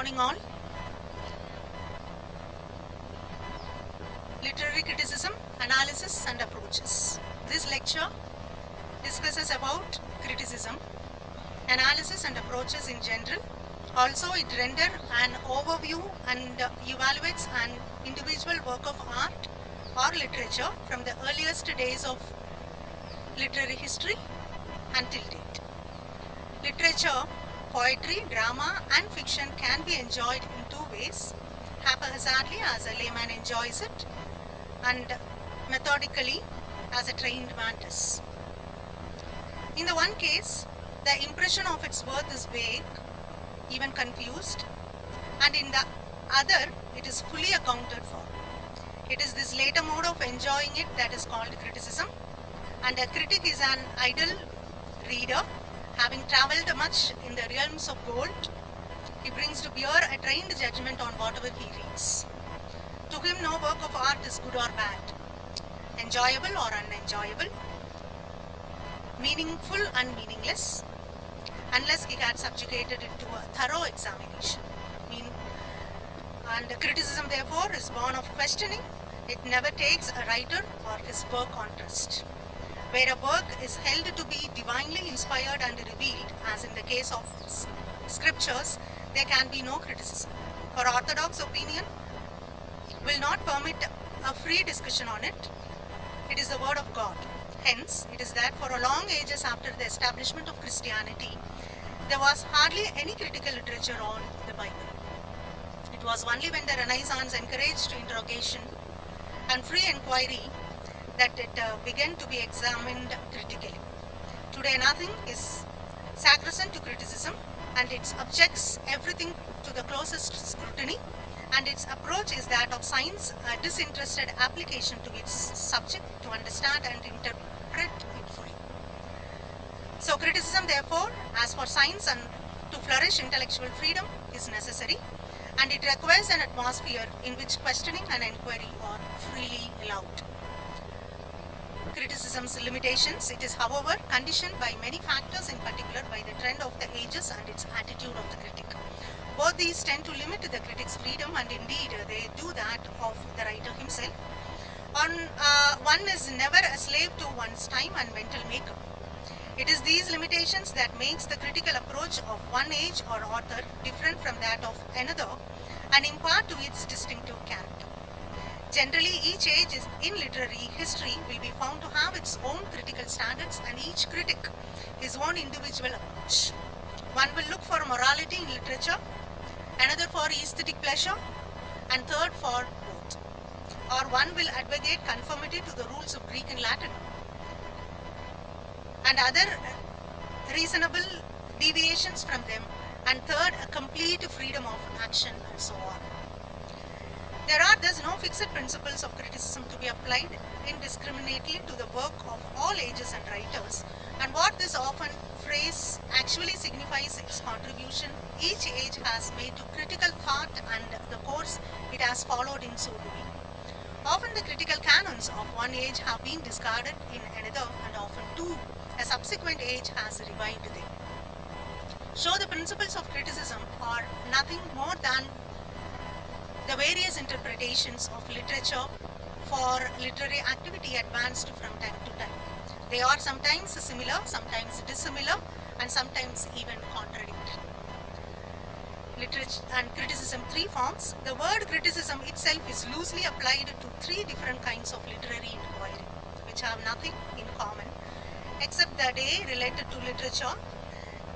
morning all. Literary criticism, analysis and approaches. This lecture discusses about criticism, analysis and approaches in general. Also it renders an overview and evaluates an individual work of art or literature from the earliest days of literary history until date. Literature, poetry, drama and fiction can be enjoyed in two ways: haphazardly as a layman enjoys it, and methodically as a trained man does. In the one case, the impression of its worth is vague, even confused, and in the other, it is fully accounted for. It is this later mode of enjoying it that is called criticism, and a critic is an idle reader, having travelled much in the realms of gold. He brings to bear a trained judgment on whatever he reads. To him, no work of art is good or bad, enjoyable or unenjoyable, meaningful and meaningless, unless he had subjugated it to a thorough examination. And criticism, therefore, is born of questioning. It never takes a writer or his work on trust. Where a work is held to be divinely inspired and revealed, as in the case of scriptures, there can be no criticism. For orthodox opinion will not permit a free discussion on it. It is the word of God. Hence, it is that for a long ages after the establishment of Christianity, there was hardly any critical literature on the Bible. It was only when the Renaissance encouraged interrogation and free inquiry that it began to be examined critically. Today, nothing is sacrosanct to criticism, and it subjects everything to the closest scrutiny, and its approach is that of science, a disinterested application to its subject to understand and interpret it fully. So criticism, therefore, as for science and to flourish, intellectual freedom is necessary, and it requires an atmosphere in which questioning and inquiry are freely allowed. Criticism's limitations: it is, however, conditioned by many factors, in particular by the trend of the ages and its attitude of the critic. Both these tend to limit the critic's freedom, and indeed they do that of the writer himself. One is never a slave to one's time and mental makeup. It is these limitations that makes the critical approach of one age or author different from that of another and impart to its distinctive character. Generally, each age in literary history will be found to have its own critical standards and each critic his own individual approach. One will look for morality in literature, another for aesthetic pleasure, and third for both. Or one will advocate conformity to the rules of Greek and Latin, and other reasonable deviations from them, and third a complete freedom of action, and so on. There are thus no fixed principles of criticism to be applied indiscriminately to the work of all ages and writers, and what this often phrase actually signifies its contribution each age has made to critical thought and the course it has followed in so doing. Often the critical canons of one age have been discarded in another, and often too a subsequent age has revived them. So the principles of criticism are nothing more than the various interpretations of literature for literary activity advanced from time to time. They are sometimes similar, sometimes dissimilar, and sometimes even contradictory. Literature and criticism, three forms. The word criticism itself is loosely applied to three different kinds of literary inquiry, which have nothing in common except that they related to literature.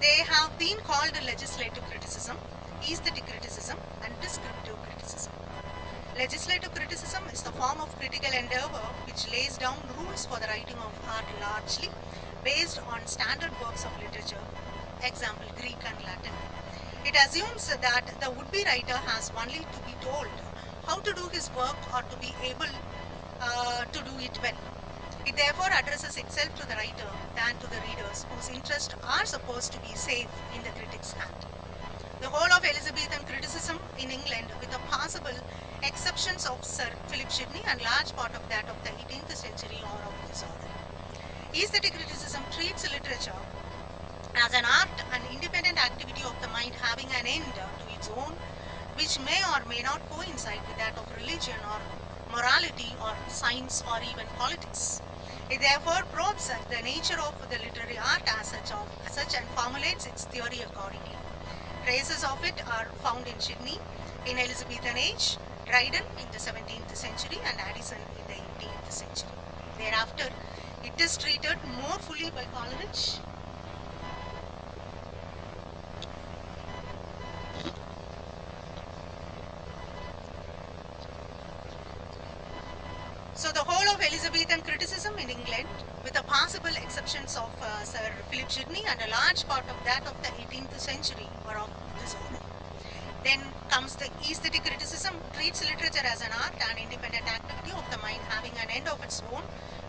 They have been called legislative criticism, aesthetic criticism, and descriptive criticism. Legislative criticism is the form of critical endeavor which lays down rules for the writing of art largely based on standard works of literature, example Greek and Latin. It assumes that the would-be writer has only to be told how to do his work or to be able to do it well. It therefore addresses itself to the writer than to the readers, whose interests are supposed to be safe in the critic's hand. The whole of Elizabethan criticism in England, with the possible exceptions of Sir Philip Sidney and large part of that of the 18th century, are of this order. Aesthetic criticism treats literature as an art, an independent activity of the mind having an end to its own which may or may not coincide with that of religion or morality or science or even politics. It therefore probes the nature of the literary art as such and formulates its theory accordingly. Traces of it are found in Sydney in Elizabethan age, Dryden in the 17th century and Addison in the 18th century. Thereafter, it is treated more fully by Coleridge. So the whole of Elizabethan criticism in England, with the possible exceptions of Sir Philip Sidney and a large part of that of the 18th century, were of this order. Then comes the aesthetic criticism, treats literature as an art and independent activity of the mind having an end of its own,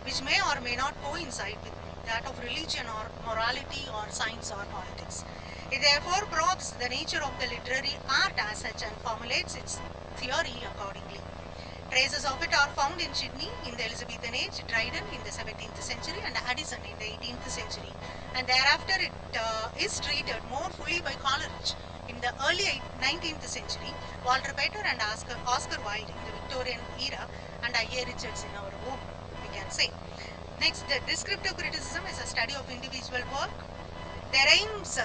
which may or may not coincide with that of religion or morality or science or politics. It therefore probes the nature of the literary art as such and formulates its theory accordingly. Traces of it are found in Sydney in the Elizabethan age, Dryden in the 17th century and Addison in the 18th century. And thereafter it is treated more fully by Coleridge in the early 19th century, Walter Pater and Oscar Wilde in the Victorian era, and I.A. Richards in our own, we can say. Next, the descriptive criticism is a study of individual work, their aims,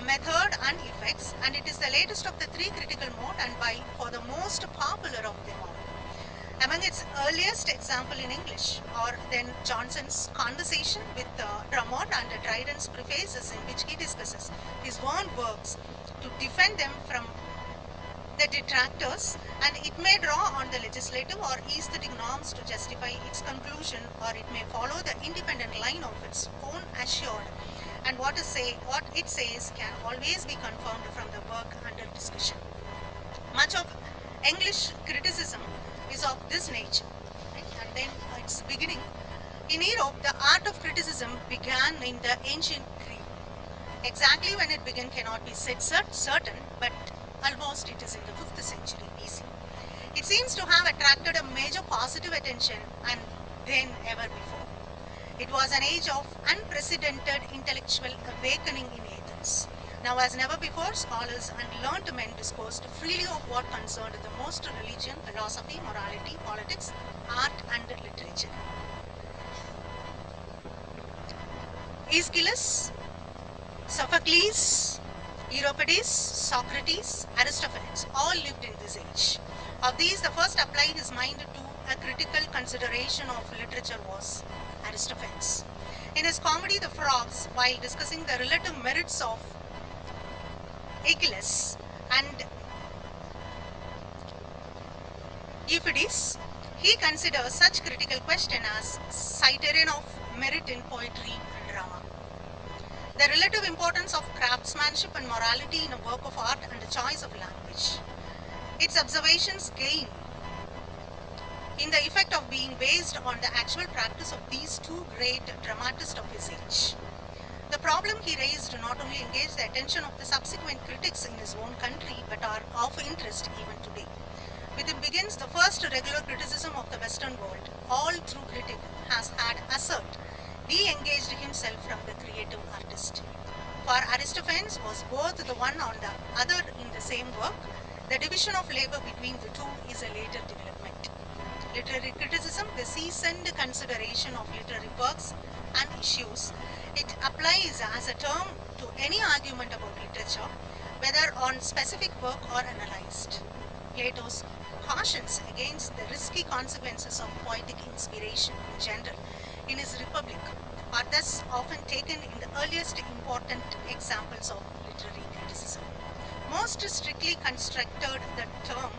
method and effects, and it is the latest of the three critical mode and by for the most popular of them all. Among its earliest example in English are then Johnson's Conversation with Drummond and Dryden's prefaces in which he discusses his own works to defend them from the detractors, and it may draw on the legislative or aesthetic norms to justify its conclusion, or it may follow the independent line of its own assured, and what it says can always be confirmed from the work under discussion. Much of English criticism is of this nature, right? And then its beginning. In Europe, the art of criticism began in the ancient Greek. Exactly when it began cannot be said certain, but almost it is in the 5th century BC. It seems to have attracted a major positive attention and then ever before. It was an age of unprecedented intellectual awakening in Athens. Now as never before, scholars and learned men discoursed freely of what concerned the most: religion, philosophy, morality, politics, art and literature. Aeschylus, Sophocles, Euripides, Socrates, Aristophanes all lived in this age. Of these, the first to apply his mind to a critical consideration of literature was Aristophanes. In his comedy The Frogs, while discussing the relative merits of Aeschylus and Euripides, he considers such critical question as criterion of merit in poetry and drama. The relative importance of craftsmanship and morality in a work of art and the choice of language. Its observations gain in the effect of being based on the actual practice of these two great dramatists of his age. The problem he raised not only engaged the attention of the subsequent critics in his own country, but are of interest even today. With it begins the first regular criticism of the Western world. All true critic has had assert de-engaged himself from the creative artist. For Aristophanes was both the one and the other in the same work. The division of labor between the two is a later development. Literary criticism, the seasoned consideration of literary works and issues. It applies as a term to any argument about literature, whether on specific work or analyzed. Plato's cautions against the risky consequences of poetic inspiration in general in his Republic are thus often taken in the earliest important examples of literary criticism. Most strictly constructed, the term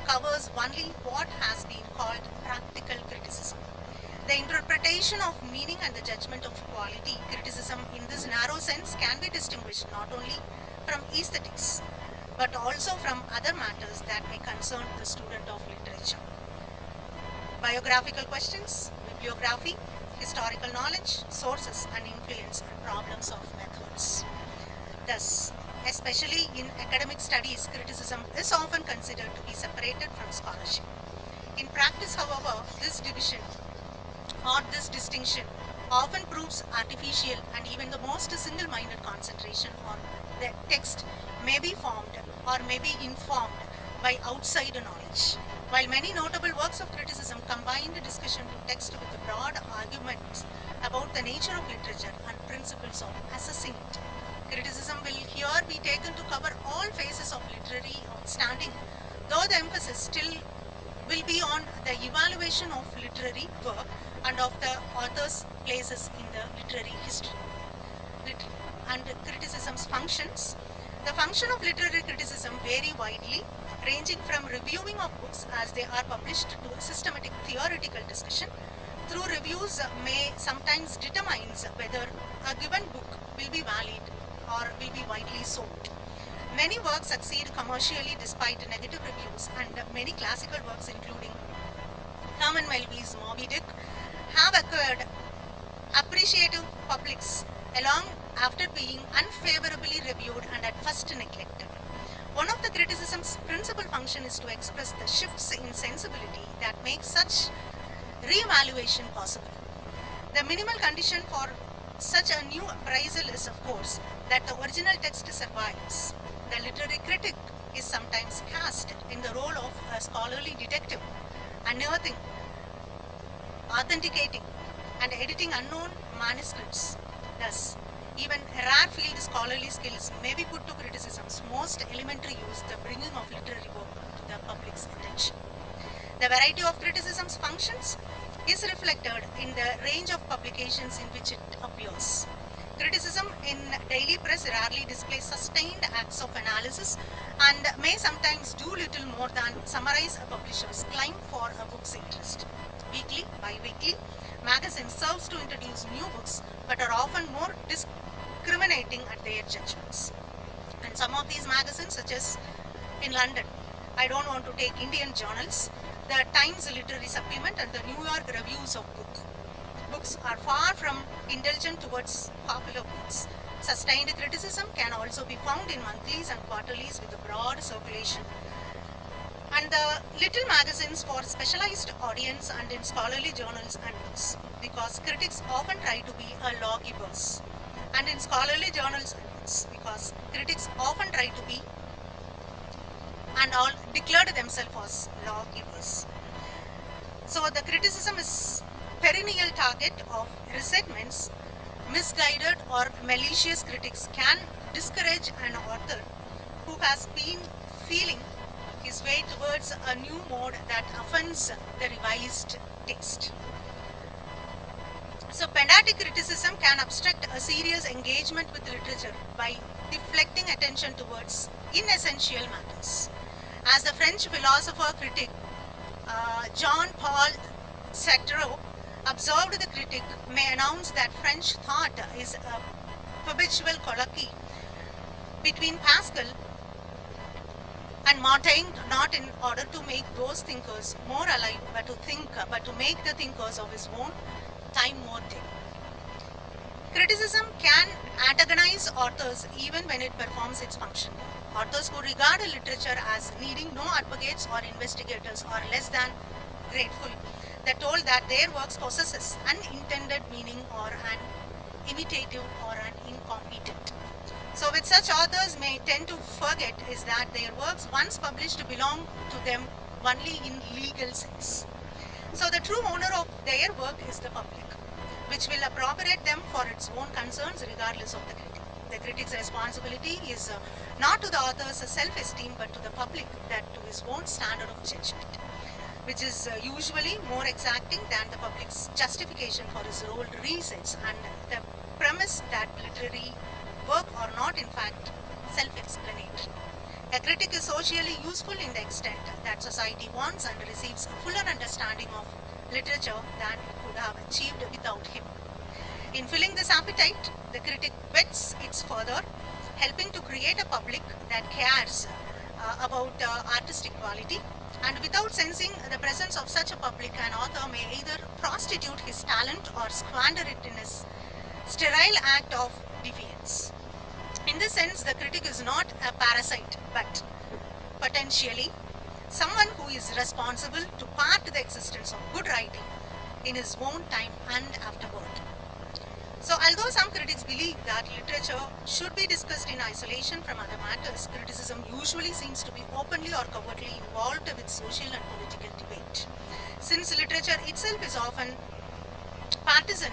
covers only what has been called practical criticism. The interpretation of meaning and the judgment of quality criticism in this narrow sense can be distinguished not only from aesthetics, but also from other matters that may concern the student of literature. Biographical questions, bibliography, historical knowledge, sources and influence, and problems of methods. Thus, especially in academic studies, criticism is often considered to be separated from scholarship. In practice, however, this division or this distinction often proves artificial, and even the most single-minded concentration on the text may be formed or may be informed by outside knowledge. While many notable works of criticism combine the discussion to text with broad arguments about the nature of literature and principles of assessing it, criticism will here be taken to cover all phases of literary outstanding, though the emphasis still will be on the evaluation of literary work and of the author's places in the literary history. And criticism's functions. The function of literary criticism vary widely, ranging from reviewing of books as they are published to systematic theoretical discussion. Through reviews may sometimes determines whether a given book will be valid or will be widely sold. Many works succeed commercially despite negative reviews, and many classical works including Herman Melville's Moby Dick have acquired appreciative publics long after being unfavorably reviewed and at first neglected. One of the criticism's principal function is to express the shifts in sensibility that make such re-evaluation possible. The minimal condition for such a new appraisal is, of course, that the original text survives. The literary critic is sometimes cast in the role of a scholarly detective, unearthing, authenticating, and editing unknown manuscripts. Thus, even rare field scholarly skills may be put to criticism's most elementary use, the bringing of literary work to the public's attention. The variety of criticism's functions is reflected in the range of publications in which it appears. Criticism in daily press rarely displays sustained acts of analysis and may sometimes do little more than summarize a publisher's claim for a book's interest. Weekly, bi-weekly, magazines serves to introduce new books but are often more discriminating at their judgments. And some of these magazines, such as in London, I don't want to take Indian journals, the Times Literary Supplement and the New York Reviews of Books are far from indulgent towards popular books. Sustained criticism can also be found in monthlies and quarterlies with a broad circulation, and the little magazines for specialized audience and in scholarly journals and books, because critics often try to be a lawgivers, and in scholarly journals and books, because critics often try to be and all declared themselves as lawgivers. So the criticism is perennial target of resentments. Misguided or malicious critics can discourage an author who has been feeling his way towards a new mode that offends the revised taste. So pedantic criticism can obstruct a serious engagement with literature by deflecting attention towards inessential matters. As the French philosopher critic Jean-Paul Sartre observed, the critic may announce that French thought is a perpetual colloquy between Pascal and Montaigne, not in order to make those thinkers more alive, but to make the thinkers of his own time more dead. Criticism can antagonize authors even when it performs its function. Authors who regard literature as needing no advocates or investigators are less than grateful. They're told that their works possesses unintended meaning or an imitative or an incompetent. So with such authors may tend to forget is that their works once published belong to them only in legal sense. So the true owner of their work is the public, which will appropriate them for its own concerns regardless of the critic. The critic's responsibility is not to the author's self-esteem but to the public, that to his own standard of judgment, which is usually more exacting than the public's justification for his role resets, and the premise that literary work are not in fact self-explanatory. A critic is socially useful in the extent that society wants and receives a fuller understanding of literature than it could have achieved without him. In filling this appetite, the critic whets its further, helping to create a public that cares about artistic quality, and without sensing the presence of such a public, an author may either prostitute his talent or squander it in a sterile act of defiance. In this sense, the critic is not a parasite, but potentially someone who is responsible to part the existence of good writing in his own time and afterward. So although some critics critics believe that literature should be discussed in isolation from other matters, criticism usually seems to be openly or covertly involved with social and political debate. Since literature itself is often partisan,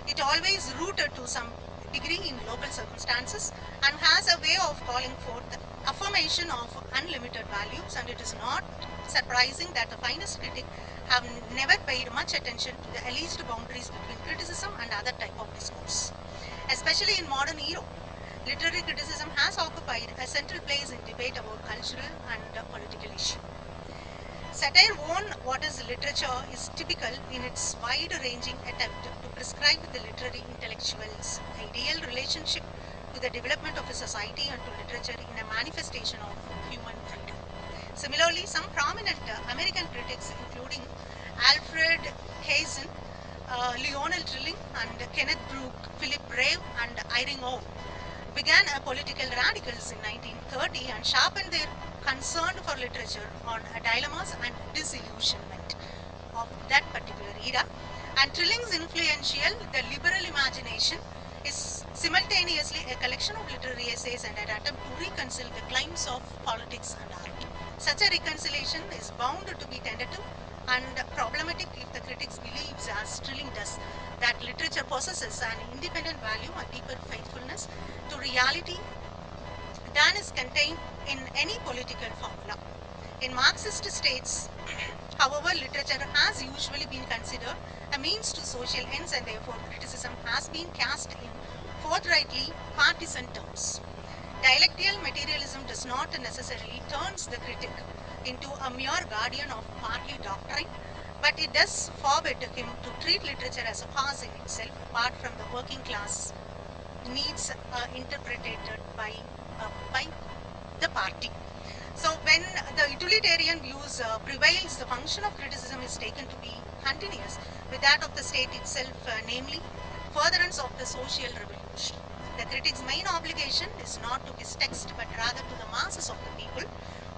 it always rooted to some degree in local circumstances and has a way of calling forth the affirmation of unlimited values, and it is not surprising that the finest critics have never paid much attention to the alleged boundaries between criticism and other type of discourse. Especially in modern era, literary criticism has occupied a central place in debate about cultural and political issues. Satire on what is literature is typical in its wide-ranging attempt to prescribe the literary intellectual's ideal relationship to the development of a society and to literature in a manifestation of human freedom. Similarly, some prominent American critics, including Alfred Hazen, Lionel Trilling, and Kenneth Brooke, Philip Brave, and Irving O, began as political radicals in 1930 and sharpened their concern for literature on dilemmas and disillusionment of that particular era. And Trilling's influential The Liberal Imagination is simultaneously a collection of literary essays and an attempt to reconcile the claims of politics and art. Such a reconciliation is bound to be tentative and problematic if the critics believes, as Trilling does, that literature possesses an independent value and deeper faithfulness to reality than is contained in any political formula. In Marxist states, however, literature has usually been considered a means to social ends, and therefore criticism has been cast in forthrightly partisan terms. Dialectical materialism does not necessarily turns the critic into a mere guardian of party doctrine, but it does forbid him to treat literature as a cause in itself, apart from the working class needs interpreted by the party. So when the utilitarian views prevails, the function of criticism is taken to be continuous with that of the state itself, namely furtherance of the social revolution. The critic's main obligation is not to his text, but rather to the masses of the people,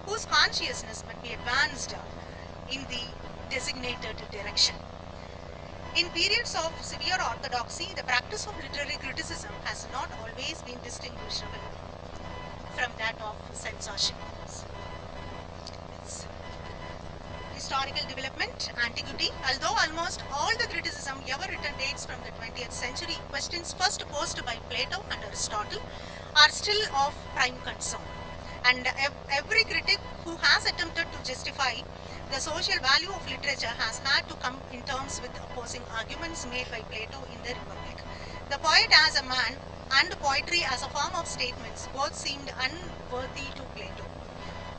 whose consciousness must be advanced in the designated direction. In periods of severe orthodoxy, the practice of literary criticism has not always been distinguishable from that of censorship. It's historical development, antiquity. Although almost all the criticism ever written dates from the 20th century, questions first posed by Plato and Aristotle are still of prime concern. And every critic who has attempted to justify the social value of literature has had to come in terms with opposing arguments made by Plato in the Republic. The poet as a man and poetry as a form of statements both seemed unworthy to Plato,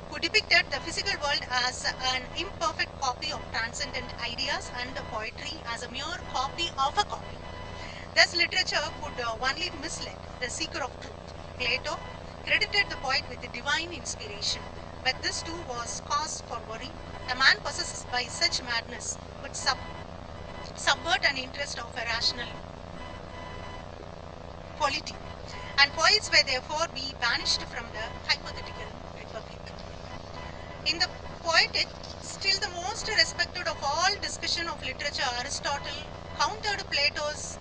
who depicted the physical world as an imperfect copy of transcendent ideas and poetry as a mere copy of a copy. Thus, literature could only mislead the seeker of truth. Plato credited the poet with the divine inspiration, but this too was cause for worry. A man possessed by such madness would subvert an interest of a rational polity, and poets were therefore be banished from the hypothetical republic. In the poetic, still the most respected of all discussion of literature, Aristotle countered Plato's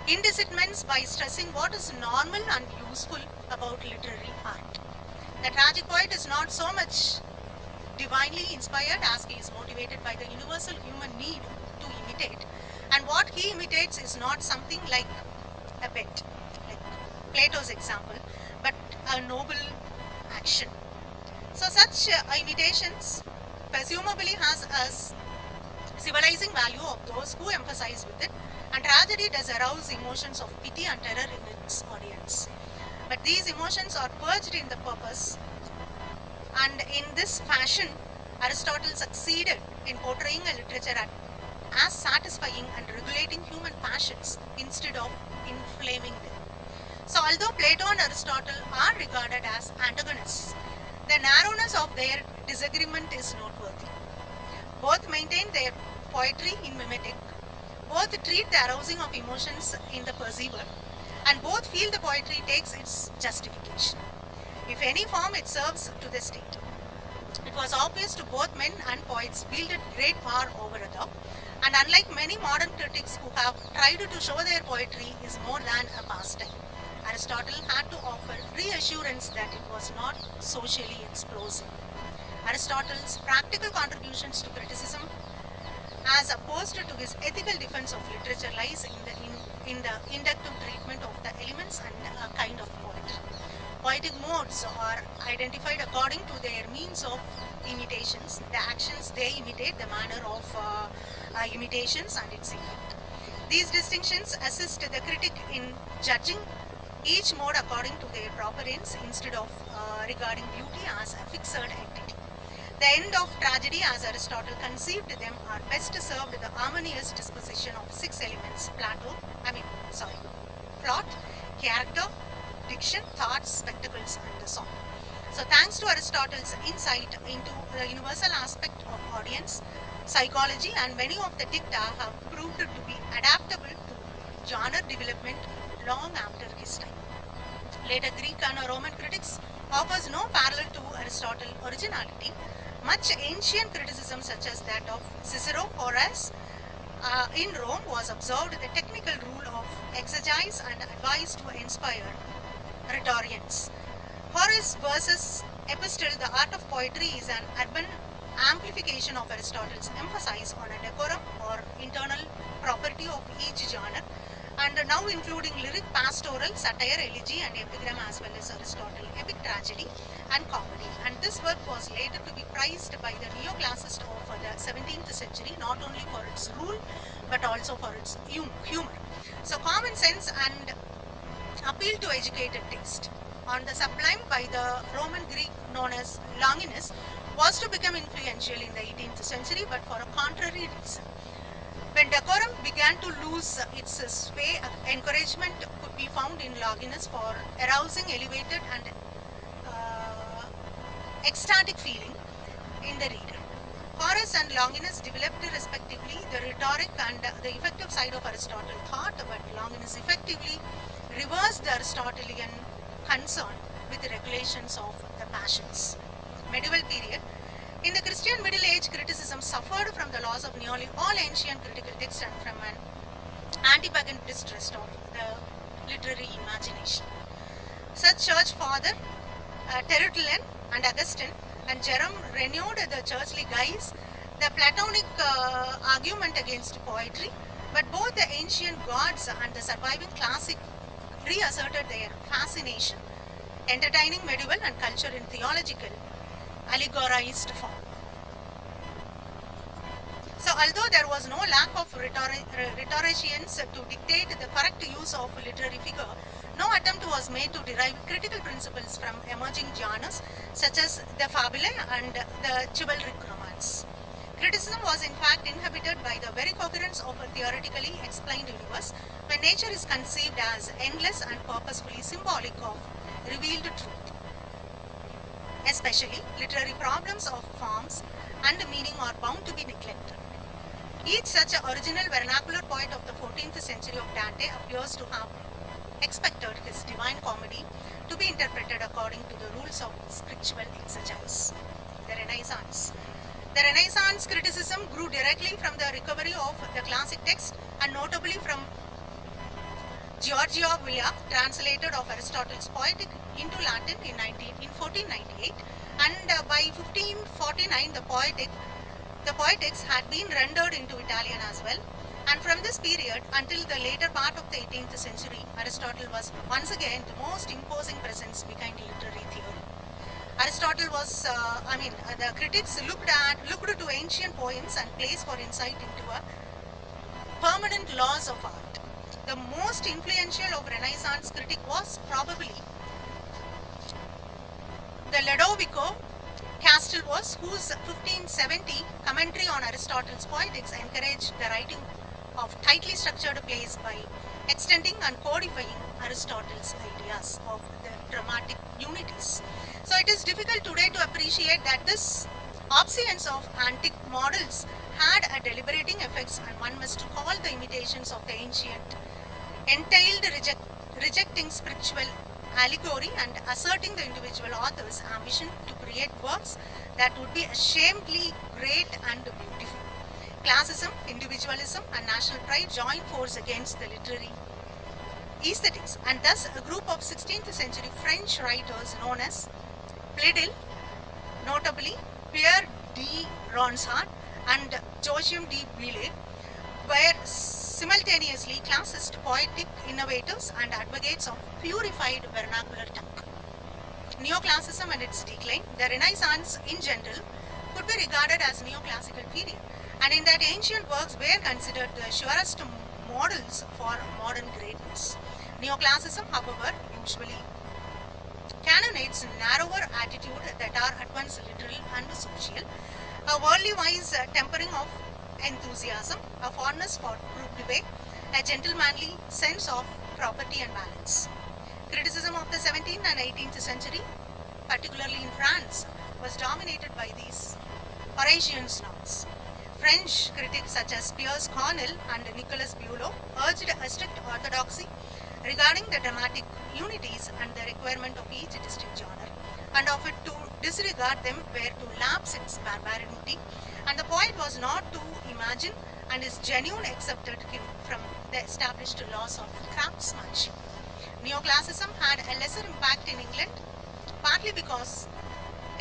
indictments by stressing what is normal and useful about literary art. The tragic poet is not so much divinely inspired as he is motivated by the universal human need to imitate, and what he imitates is not something like a bet, like Plato's example, but a noble action. So such imitations presumably has a civilizing value of those who emphasize with it, and tragedy does arouse emotions of pity and terror in its audience. But these emotions are purged in the purpose, and in this fashion Aristotle succeeded in portraying a literature as satisfying and regulating human passions instead of inflaming them. So although Plato and Aristotle are regarded as antagonists, the narrowness of their disagreement is noteworthy. Both maintain their poetry in mimetic, both treat the arousing of emotions in the perceiver, and both feel the poetry takes its justification. If any form it serves to the state. It was obvious to both men and poets wielded great power over other, And unlike many modern critics who have tried to show their poetry is more than a pastime, Aristotle had to offer reassurance that it was not socially explosive. Aristotle's practical contributions to criticism, as opposed to his ethical defense of literature, lies in the inductive treatment of the elements and a kind of poetry. Poetic modes are identified according to their means of imitations, the actions they imitate, the manner of imitations, and its effect. These distinctions assist the critic in judging each mode according to their proper ends instead of regarding beauty as a fixed entity. The end of tragedy, as Aristotle conceived them, are best served the harmonious disposition of 6 elements: plot, character, diction, thoughts, spectacles, and song. So thanks to Aristotle's insight into the universal aspect of audience psychology, and many of the dicta have proved to be adaptable to genre development long after his time. Later Greek and Roman critics offers no parallel to Aristotle's originality. Much ancient criticism, such as that of Cicero, Horace, in Rome, was observed the technical rule of exercise and advised to inspire rhetoricians. Horace versus Epistle, the art of poetry, is an urban amplification of Aristotle's emphasis on a decorum or internal property of each genre, and now including lyric, pastoral, satire, elegy, and epigram, as well as Aristotle epic tragedy and comedy. And this work was later to be prized by the neoclassicists of the 17th century, not only for its rule but also for its humor. So common sense and appeal to educated taste. On the sublime by the Roman Greek known as Longinus was to become influential in the 18th century, but for a contrary reason. When decorum began to lose its sway, encouragement could be found in Longinus for arousing elevated and ecstatic feeling in the reader. Horace and Longinus developed respectively the rhetoric and the effective side of Aristotle thought, but Longinus effectively reversed the Aristotelian concern with the regulations of the passions. Medieval period. In the Christian Middle Age, criticism suffered from the loss of nearly all ancient critical texts and from an anti-pagan distrust of the literary imagination. Such church father Tertullian and Augustine and Jerome renewed the churchly guise, the Platonic argument against poetry, but both the ancient gods and the surviving classic reasserted their fascination, entertaining medieval and culture in theological allegorized form. So although there was no lack of rhetoricians to dictate the correct use of literary figure, no attempt was made to derive critical principles from emerging genres such as the fabulae and the chivalric romance. Criticism was in fact inhibited by the very coherence of a theoretically explained universe, when nature is conceived as endless and purposefully symbolic of revealed truth. Especially, literary problems of forms and meaning are bound to be neglected. Each such original vernacular poet of the 14th century of Dante appears to have expected his Divine Comedy to be interpreted according to the rules of spiritual exegesis. The Renaissance. The Renaissance criticism grew directly from the recovery of the classic text, and notably from Giorgio Villa, translated of Aristotle's Poetic into Latin in 1498, and by 1549 the Poetics had been rendered into Italian as well. And from this period until the later part of the 18th century, Aristotle was once again the most imposing presence behind literary theory. Aristotle was, the critics looked to ancient poems and plays for insight into a permanent laws of art. The most influential of Renaissance critic was probably the Lodovico Castelnuovo, whose 1570 commentary on Aristotle's Poetics encouraged the writing of tightly structured plays by extending and codifying Aristotle's ideas of the dramatic unities. So it is difficult today to appreciate that this obsession of antique models had a deliberating effects, and one must call the imitations of the ancient entailed rejecting spiritual allegory and asserting the individual author's ambition to create works that would be ashamedly great and beautiful. Classism, individualism, and national pride joined force against the literary aesthetics, and thus a group of 16th century French writers known as Plaidel, notably Pierre de Ronsard and Joachim de Bouillé, were simultaneously classist, poetic innovators and advocates of purified vernacular tongue. Neoclassicism and its decline, the Renaissance in general, could be regarded as neoclassical period, and in that ancient works were considered the surest models for modern greatness. Neoclassicism, however, usually canonizates narrower attitude that are at once literal and social, a worldly wise tempering of enthusiasm, a fondness for proved way, a gentlemanly sense of property and balance. Criticism of the 17th and 18th century, particularly in France, was dominated by these Horatian snobs. French critics such as Piers Cornell and Nicolas Bulow urged a strict orthodoxy regarding the dramatic unities and the requirement of each distinct genre, and of it to disregard them were to lapse its barbarity, and the poet was not to imagine and is genuine accepted him from the established laws of craftsmanship. Neoclassicism had a lesser impact in England, partly because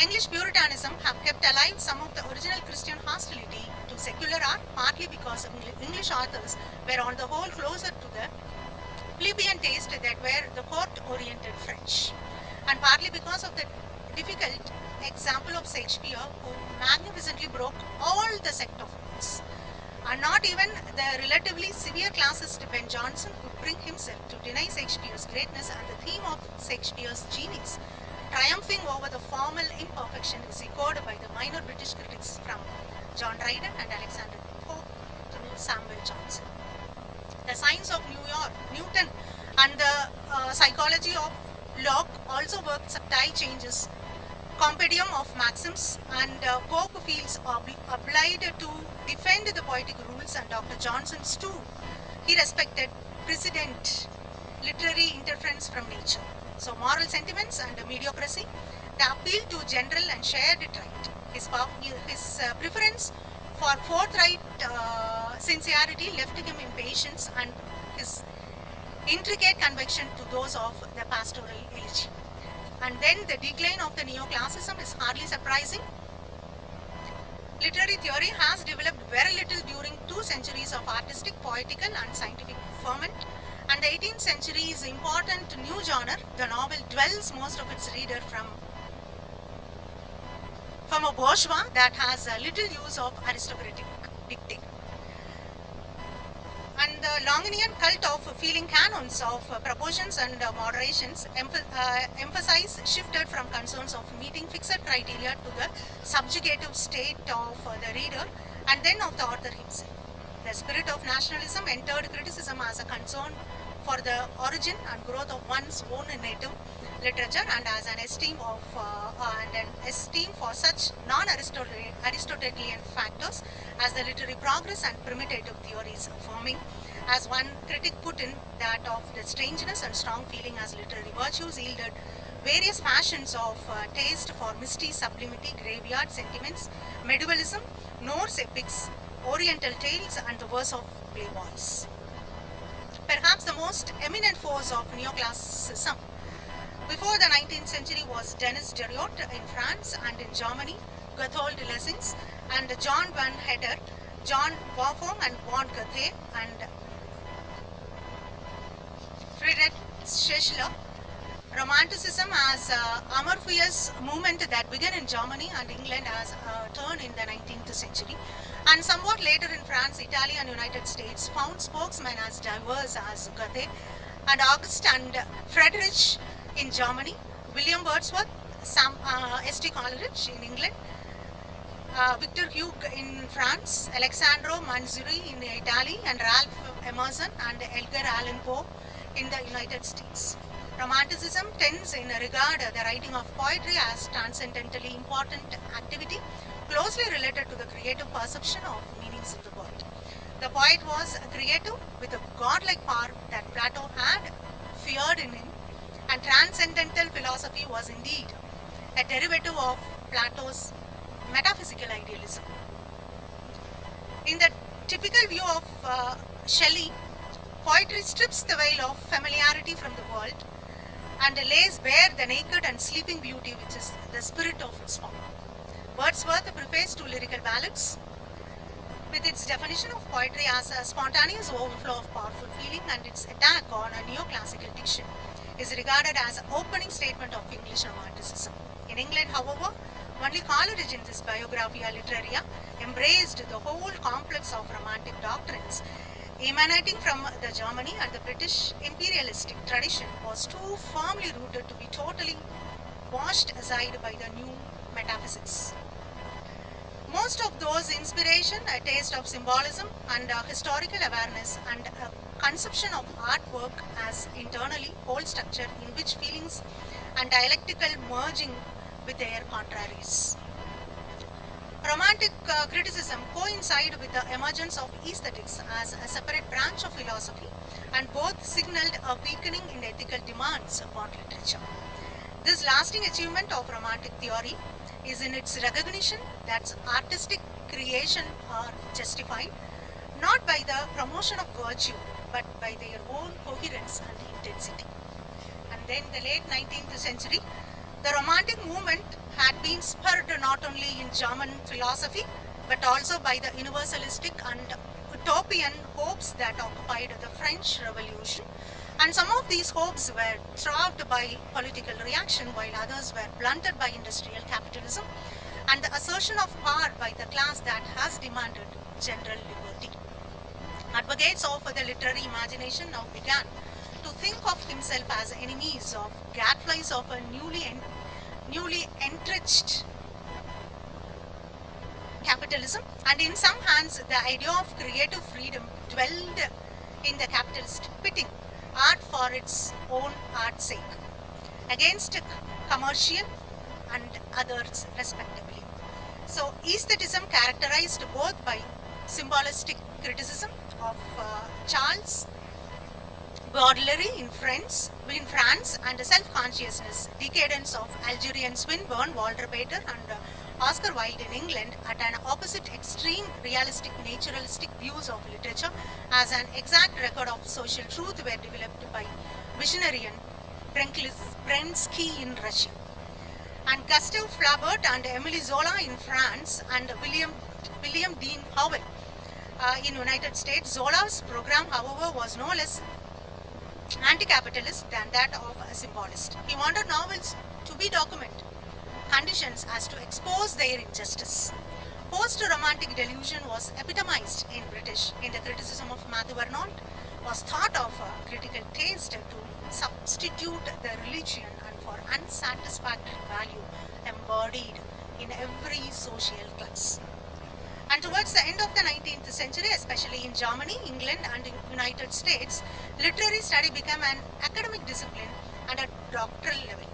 English Puritanism have kept alive some of the original Christian hostility to secular art, partly because English authors were on the whole closer to the plebeian taste that were the court-oriented French, and partly because of the difficult example of Shakespeare, who magnificently broke all the sect of books. And not even the relatively severe classist Ben Jonson could bring himself to deny Shakespeare's greatness and the theme of Shakespeare's genius, triumphing over the formal imperfection, is echoed by the minor British critics from John Dryden and Alexander Pope to Samuel Johnson. The science of Newton and the psychology of Locke also worked subtle changes, compendium of maxims, and Pope feels obliged to defend the poetic rules, and Dr. Johnson's too. He respected precedent, literary interference from nature. So moral sentiments and mediocrity, the appeal to general and shared right, his preference for forthright sincerity left him impatience, and his intricate conviction to those of the pastoral elegy. And then the decline of the neoclassicism is hardly surprising. Literary theory has developed very little during 2 centuries of artistic, poetical, and scientific ferment, and the 18th century is important new genre. The novel dwells most of its reader from a bourgeois that has little use of aristocratic dictate. And the Longinian cult of feeling canons of proportions and moderations emphasize shifted from concerns of meeting fixed criteria to the subjugative state of the reader and then of the author himself. The spirit of nationalism entered criticism as a concern for the origin and growth of one's own native literature, and as an esteem for such non-Aristotelian factors as the literary progress and primitive theories affirming, as one critic put in, that of the strangeness and strong feeling as literary virtues yielded various fashions of taste for misty sublimity, graveyard sentiments, medievalism, Norse epics, Oriental tales, and the verse of playboys. Perhaps the most eminent force of neoclassicism before the 19th century was Denis Diderot in France, and in Germany, Gotthold Lessing and John van Heder, John Wolfgang and von Goethe, and Friedrich Schiller. Romanticism as amorphous movement that began in Germany and England as a turn in the 19th century, and somewhat later in France, Italy, and United States, found spokesmen as diverse as Goethe and August and Friedrich in Germany, William Wordsworth, S.T. Coleridge in England, Victor Hugo in France, Alessandro Manzoni in Italy, and Ralph Emerson and Edgar Allan Poe in the United States. Romanticism tends in regard the writing of poetry as transcendentally important activity, closely related to the creative perception of meanings in the world. The poet was creative with a godlike power that Plato had feared in him, and transcendental philosophy was indeed a derivative of Plato's metaphysical idealism. In the typical view of Shelley, poetry strips the veil of familiarity from the world and lays bare the naked and sleeping beauty which is the spirit of its form. Wordsworth preface to Lyrical Ballads, with its definition of poetry as a spontaneous overflow of powerful feeling and its attack on a neoclassical diction, is regarded as an opening statement of English Romanticism. In England, however, only Coleridge in this Biographia Literaria embraced the whole complex of romantic doctrines emanating from the Germany and the British imperialistic tradition was too firmly rooted to be totally washed aside by the new metaphysics. Most of those inspiration, a taste of symbolism and historical awareness and a conception of artwork as internally whole structure in which feelings and dialectical merging with their contraries. Romantic criticism coincided with the emergence of aesthetics as a separate branch of philosophy, and both signaled a weakening in ethical demands upon literature. This lasting achievement of Romantic theory is in its recognition that artistic creation are justified not by the promotion of virtue but by their own coherence and intensity. And then the late 19th century, the Romantic movement had been spurred not only in German philosophy but also by the universalistic and utopian hopes that occupied the French Revolution, and some of these hopes were thwarted by political reaction while others were blunted by industrial capitalism and the assertion of power by the class that has demanded general liberty. Advocates of the literary imagination now began to think of himself as enemies of gadflies of a newly entrenched capitalism, and in some hands the idea of creative freedom dwelled in the capitalist pitting art for its own art's sake against commercial and others respectively. So aestheticism characterized both by symbolistic criticism of Charles Baudelaire in France and self-consciousness decadence of Algerian Swinburne, Walter Pater and Oscar Wilde in England at an opposite extreme realistic naturalistic views of literature as an exact record of social truth were developed by visionarian Brensky in Russia, and Gustave Flaubert and Émile Zola in France and William Dean Howell in United States. Zola's program, however, was no less anti-capitalist than that of a symbolist. He wanted novels to be document conditions as to expose their injustice. Post-romantic delusion was epitomized in British in the criticism of Matthew Arnold, was thought of critical taste to substitute the religion and for unsatisfactory value embodied in every social class. And towards the end of the 19th century, especially in Germany, England and the United States, literary study became an academic discipline at a doctoral level.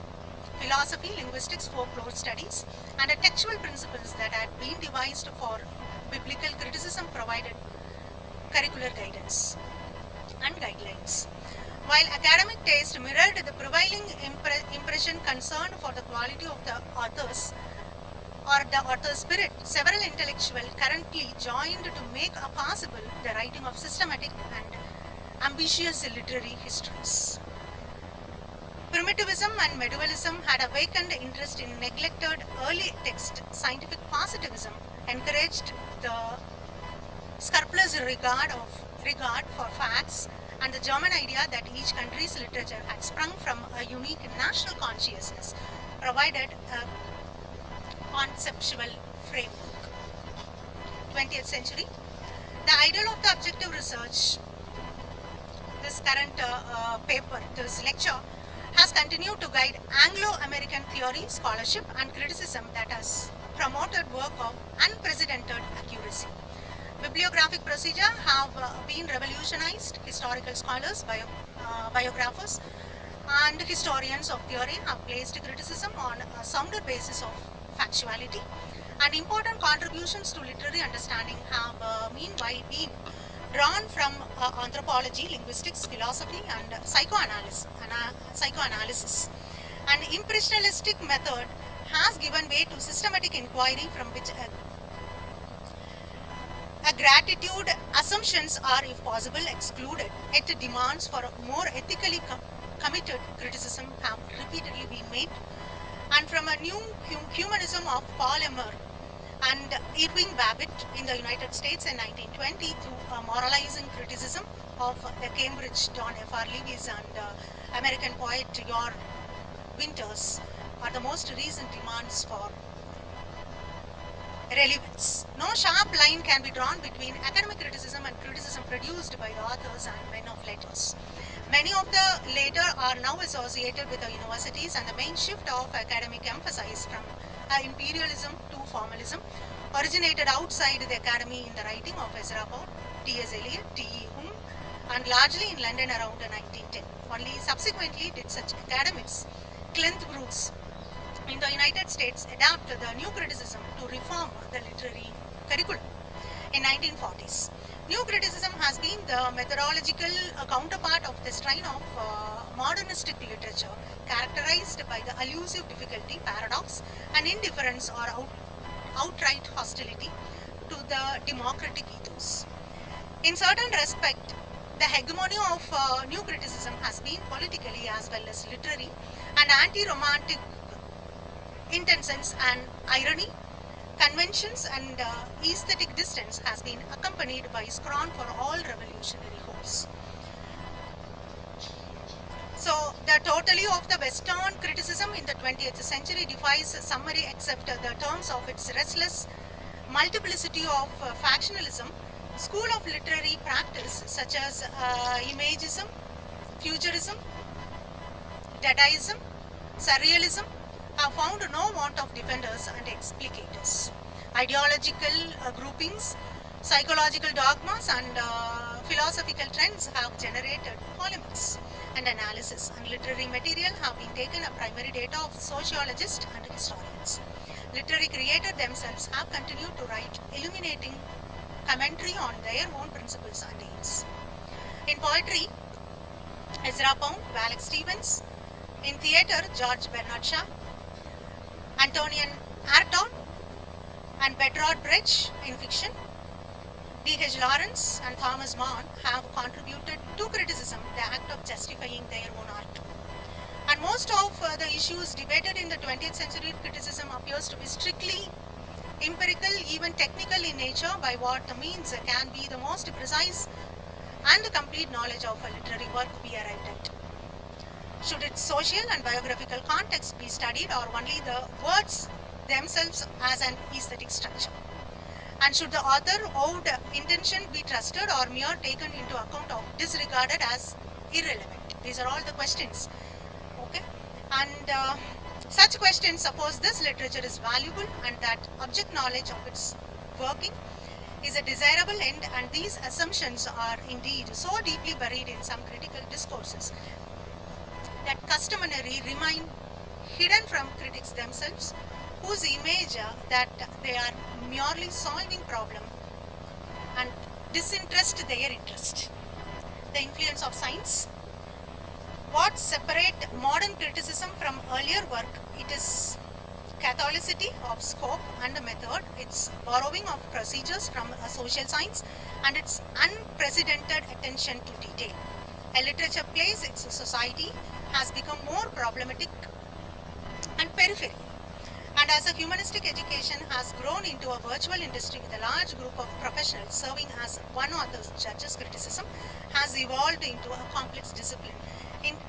Philosophy, linguistics, folklore studies and textual principles that had been devised for biblical criticism provided curricular guidance and guidelines. While academic taste mirrored the prevailing impression concerned for the quality of the authors or the author's spirit, several intellectuals currently joined to make possible the writing of systematic and ambitious literary histories. Primitivism and medievalism had awakened interest in neglected early text. Scientific positivism encouraged the scrupulous regard for facts, and the German idea that each country's literature had sprung from a unique national consciousness provided a conceptual framework. 20th century, the ideal of the objective research, this current this lecture has continued to guide Anglo-American theory, scholarship and criticism that has promoted work of unprecedented accuracy. Bibliographic procedure have been revolutionized. Historical scholars, biographers and historians of theory have placed criticism on a sounder basis of factuality, and important contributions to literary understanding have meanwhile been drawn from anthropology, linguistics, philosophy and psychoanalysis. An impressionistic method has given way to systematic inquiry from which A gratitude assumptions are, if possible, excluded. Yet demands for a more ethically committed criticism have repeatedly been made. And from a new humanism of Paul Emer and Irving Babbitt in the United States in 1920 to a moralizing criticism of the Cambridge John F.R. Lewis and American poet George Winters are the most recent demands for relevance. No sharp line can be drawn between academic criticism and criticism produced by the authors and men of letters. Many of the latter are now associated with the universities, and the main shift of academic emphasis from imperialism to formalism originated outside the academy in the writing of Ezra Pound, T.S. Eliot, T.E. Hume, and largely in London around 1910. Only subsequently did such academics, Clint Brooks, in the United States, adapt the new criticism to reform the literary curriculum. In 1940s, new criticism has been the methodological counterpart of the strain of modernistic literature, characterized by the elusive difficulty, paradox, and indifference or outright hostility to the democratic ethos. In certain respect, the hegemony of new criticism has been politically as well as literary, and anti-romantic intentions and irony, conventions and aesthetic distance has been accompanied by scorn for all revolutionary hopes. So the totality of the Western criticism in the 20th century defies summary except the terms of its restless multiplicity of factionalism. School of literary practice such as imagism, futurism, dadaism, surrealism have found no want of defenders and explicators. Ideological groupings, psychological dogmas and philosophical trends have generated polemics and analysis, and literary material have been taken a primary data of sociologists and historians. Literary creators themselves have continued to write illuminating commentary on their own principles and aims. In poetry, Ezra Pound, Wallace Stevens; in theatre, George Bernard Shaw, Antonin Artaud, and Bertolt Brecht; in fiction, D.H. Lawrence and Thomas Mann have contributed to criticism, the act of justifying their own art. And most of the issues debated in the 20th century criticism appears to be strictly empirical, even technical in nature, by what means can be the most precise and complete knowledge of a literary work be arrived at. Should its social and biographical context be studied, or only the words themselves as an aesthetic structure? And should the author-oved intention be trusted or mere taken into account or disregarded as irrelevant? These are all the questions. Okay, and such questions suppose this literature is valuable and that object knowledge of its working is a desirable end, and these assumptions are indeed so deeply buried in some critical discourses that customarily remain hidden from critics themselves, whose image that they are merely solving problem and disinterest their interest. The influence of science. What separate modern criticism from earlier work? It is catholicity of scope and method, its borrowing of procedures from social science, and its unprecedented attention to detail. A literature plays its society has become more problematic and peripheral. And as a humanistic education has grown into a virtual industry with a large group of professionals serving as one author judges, criticism has evolved into a complex discipline.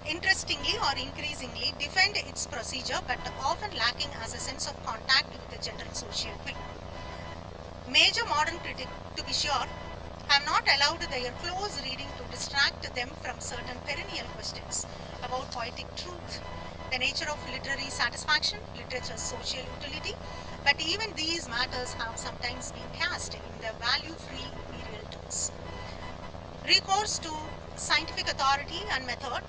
Interestingly or increasingly defend its procedure, but often lacking as a sense of contact with the general social will. Major modern critics, to be sure, have not allowed their close reading to distract them from certain perennial questions about poetic truth, the nature of literary satisfaction, literature's social utility, but even these matters have sometimes been cast in the value-free imperial terms. Recourse to scientific authority and method.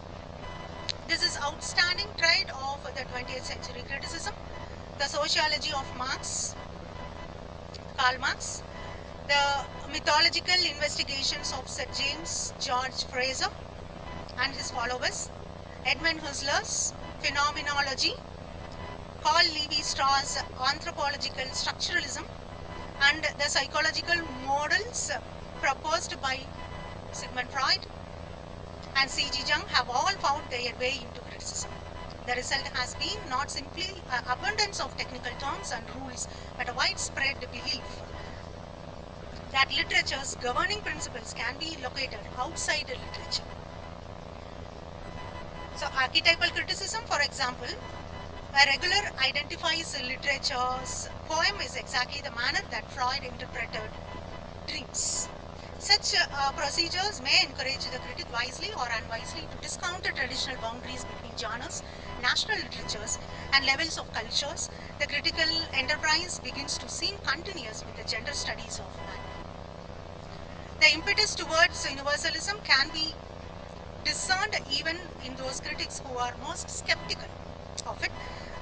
This is outstanding trait of the 20th century criticism. The sociology of Karl Marx, the mythological investigations of Sir James George Frazer and his followers, Edmund Husserl's phenomenology, Carl Levi-Strauss' anthropological structuralism, and the psychological models proposed by Sigmund Freud and C.G. Jung have all found their way into criticism. The result has been not simply an abundance of technical terms and rules, but a widespread belief that literature's governing principles can be located outside the literature. So, archetypal criticism, for example, a regular identifies literature's poem is exactly the manner that Freud interpreted dreams. Such procedures may encourage the critic wisely or unwisely to discount the traditional boundaries between genres, national literatures, and levels of cultures. The critical enterprise begins to seem continuous with the gender studies of man. The impetus towards universalism can be discerned even in those critics who are most skeptical of it.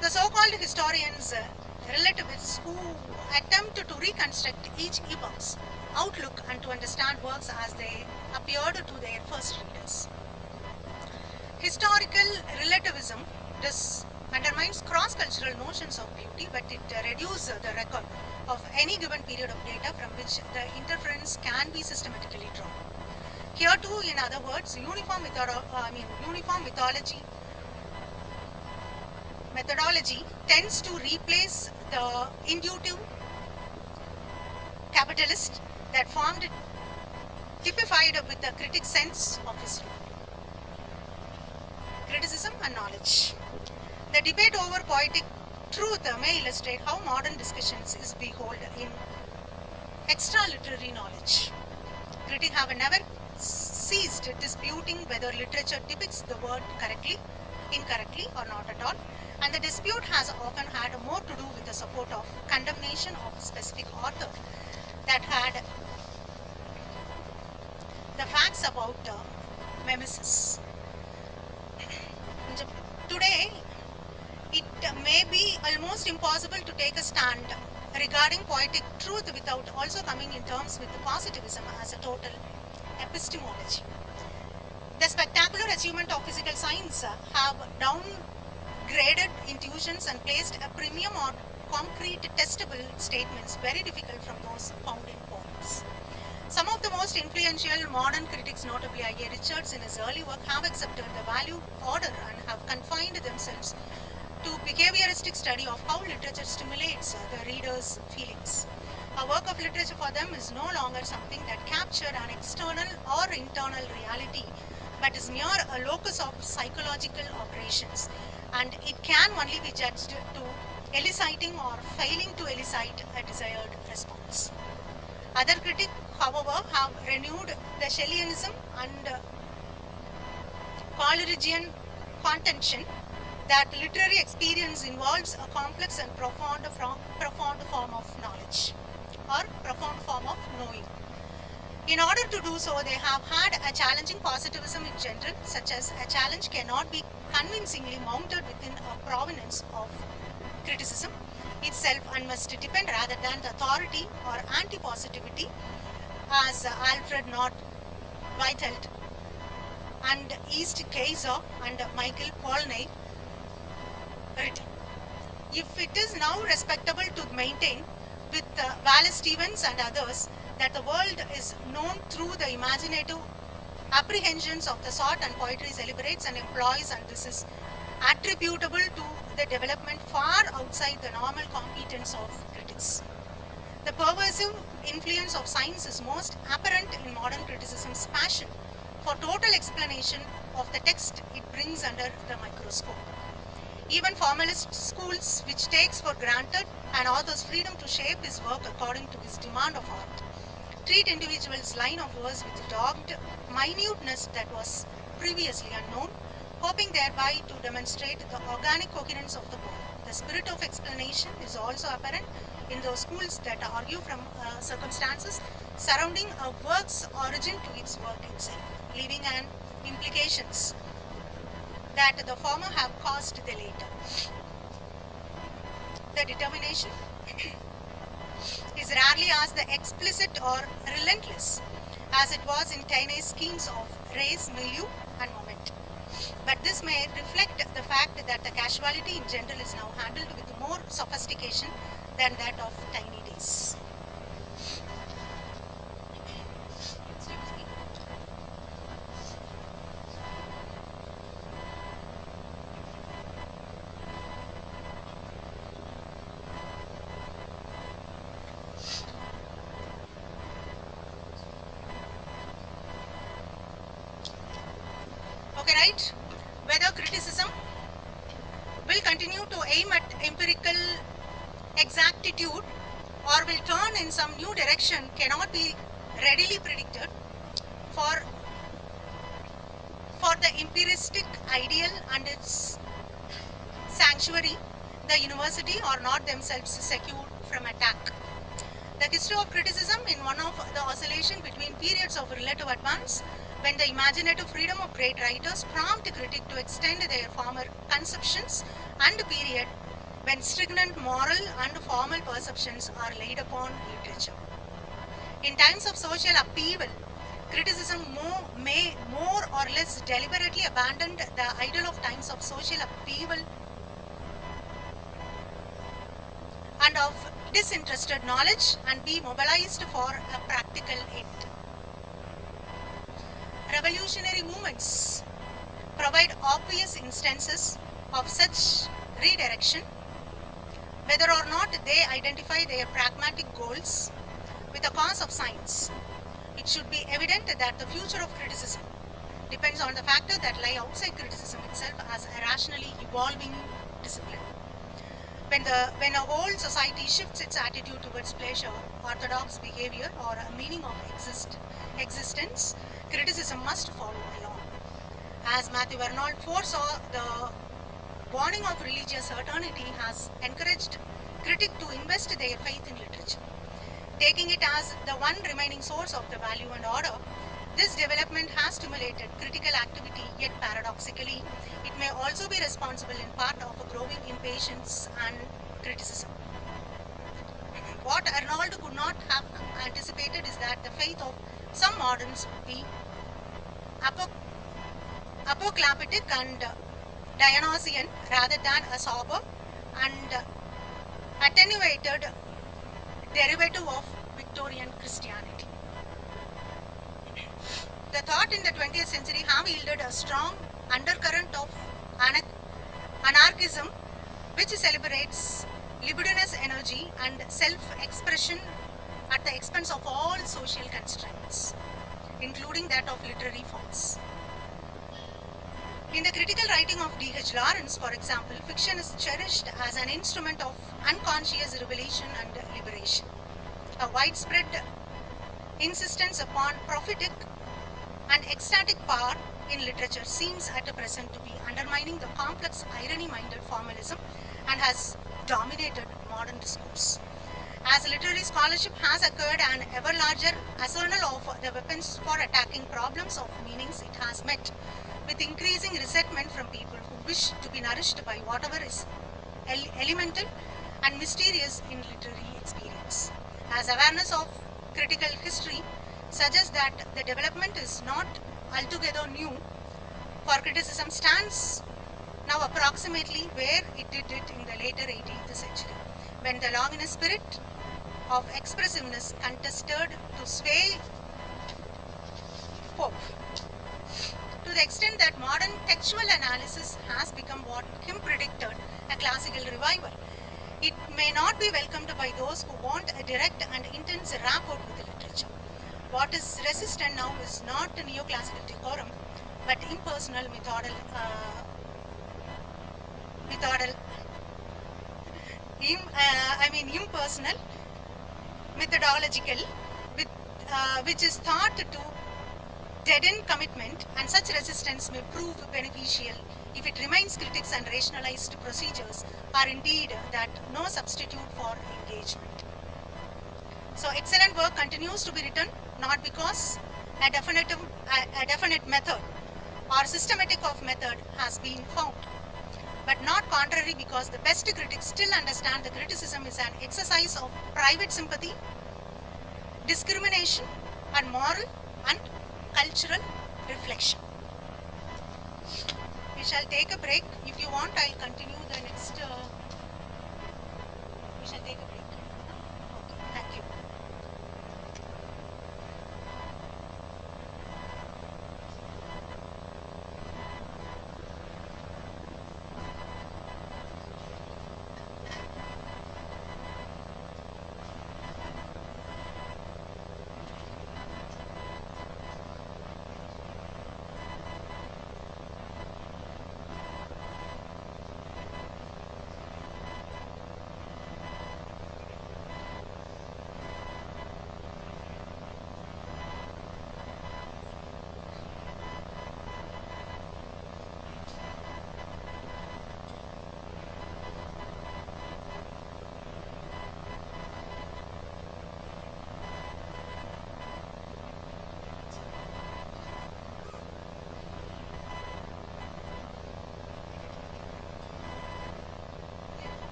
The so-called historians, relativists who attempt to reconstruct each epoch's outlook and to understand works as they appeared to their first readers. Historical relativism undermines cross-cultural notions of beauty, but it reduces the record of any given period of data from which the interference can be systematically drawn. Here too, in other words, uniform methodology tends to replace the intuitive capitalist that formed typified with the critic sense of history. Criticism and knowledge. The debate over poetic truth may illustrate how modern discussions is behold in extra literary knowledge. Critics have never ceased disputing whether literature depicts the world correctly, incorrectly, or not at all, and the dispute has often had more to do with the support of condemnation of a specific author that had the facts about mimesis. Today, it may be almost impossible to take a stand regarding poetic truth without also coming in terms with positivism as a total epistemology. The spectacular achievement of physical science have downgraded intuitions and placed a premium on concrete testable statements very difficult from those found in poems. Some of the most influential modern critics, notably I.A. Richards in his early work, have accepted the value order and have confined themselves to behavioristic study of how literature stimulates the reader's feelings. A work of literature for them is no longer something that captures an external or internal reality, but is mere a locus of psychological operations, and it can only be judged to eliciting or failing to elicit a desired response. Other critics, however, have renewed the Shelleyanism and Coleridgean contention that literary experience involves a complex and profound form of knowledge or profound form of knowing. In order to do so, they have had a challenging positivism in general, such as a challenge cannot be convincingly mounted within a provenance of criticism itself and must depend rather than the authority or anti-positivity, as Alfred North Whitehead and East Kaiser and Michael Polanyi written. If it is now respectable to maintain with Wallace Stevens and others that the world is known through the imaginative apprehensions of the sort and poetry celebrates and employs, and this is attributable to the development far outside the normal competence of critics. The pervasive influence of science is most apparent in modern criticism's passion for total explanation of the text it brings under the microscope. Even formalist schools, which takes for granted an author's freedom to shape his work according to his demand of art, treat individuals' line of verse with dogged minuteness that was previously unknown, hoping thereby to demonstrate the organic coherence of the poem. The spirit of explanation is also apparent in those schools that argue from circumstances surrounding a work's origin to its work itself, leaving an implications that the former have caused the later. The determination is rarely as the explicit or relentless as it was in Taine's schemes of race, milieu, and moment. But this may reflect the fact that the casualty in general is now handled with more sophistication than that of Taine days. Okay, right? Whether criticism will continue to aim at empirical exactitude or will turn in some new direction cannot be readily predicted. For the empiristic ideal and its sanctuary, the university are not themselves secure from attack. The history of criticism in one of the oscillation between periods of relative advance, when the imaginative freedom of great writers prompt critic to extend their former conceptions, and period when stringent moral and formal perceptions are laid upon literature. In times of social upheaval, criticism may more or less deliberately abandon the ideal of times of social upheaval and of disinterested knowledge and be mobilized for a practical end. Revolutionary movements provide obvious instances of such redirection, whether or not they identify their pragmatic goals with the cause of science. It should be evident that the future of criticism depends on the factors that lie outside criticism itself as a rationally evolving discipline. When a whole society shifts its attitude towards pleasure, orthodox behavior, or a meaning of existence, criticism must follow along. As Matthew Arnold foresaw, the warning of religious certainty has encouraged critics to invest their faith in literature. Taking it as the one remaining source of the value and order, this development has stimulated critical activity, yet paradoxically, it may also be responsible in part of a growing impatience and criticism. What Arnold could not have anticipated is that the faith of some moderns would be apocalyptic and Dionysian rather than a sober and attenuated derivative of Victorian Christianity. The thought in the 20th century have yielded a strong undercurrent of anarchism, which celebrates libidinous energy and self-expression at the expense of all social constraints, including that of literary forms. In the critical writing of D.H. Lawrence, for example, fiction is cherished as an instrument of unconscious revelation and liberation. A widespread insistence upon prophetic and ecstatic power in literature seems at present to be undermining the complex irony-minded formalism and has dominated modern discourse. As literary scholarship has occurred an ever larger arsenal of the weapons for attacking problems of meanings it has met with increasing resentment from people who wish to be nourished by whatever is elemental and mysterious in literary experience. As awareness of critical history suggests that the development is not altogether new, for criticism stands now approximately where it did it in the later 18th century, when the Longinus spirit of expressiveness contested to sway Pope. To the extent that modern textual analysis has become what Hume predicted, a classical revival, it may not be welcomed by those who want a direct and intense rapport with the literature. What is resistant now is not neoclassical decorum, but impersonal impersonal, methodological, which is thought to deaden commitment, and such resistance may prove beneficial if it reminds critics and rationalized procedures are indeed that no substitute for engagement. So excellent work continues to be written, not because a definite method or systematic of method has been found, but not contrary because the best critics still understand the criticism is an exercise of private sympathy, discrimination, and moral and cultural reflection. We shall take a break. If you want, I'll continue the next. We shall take a break.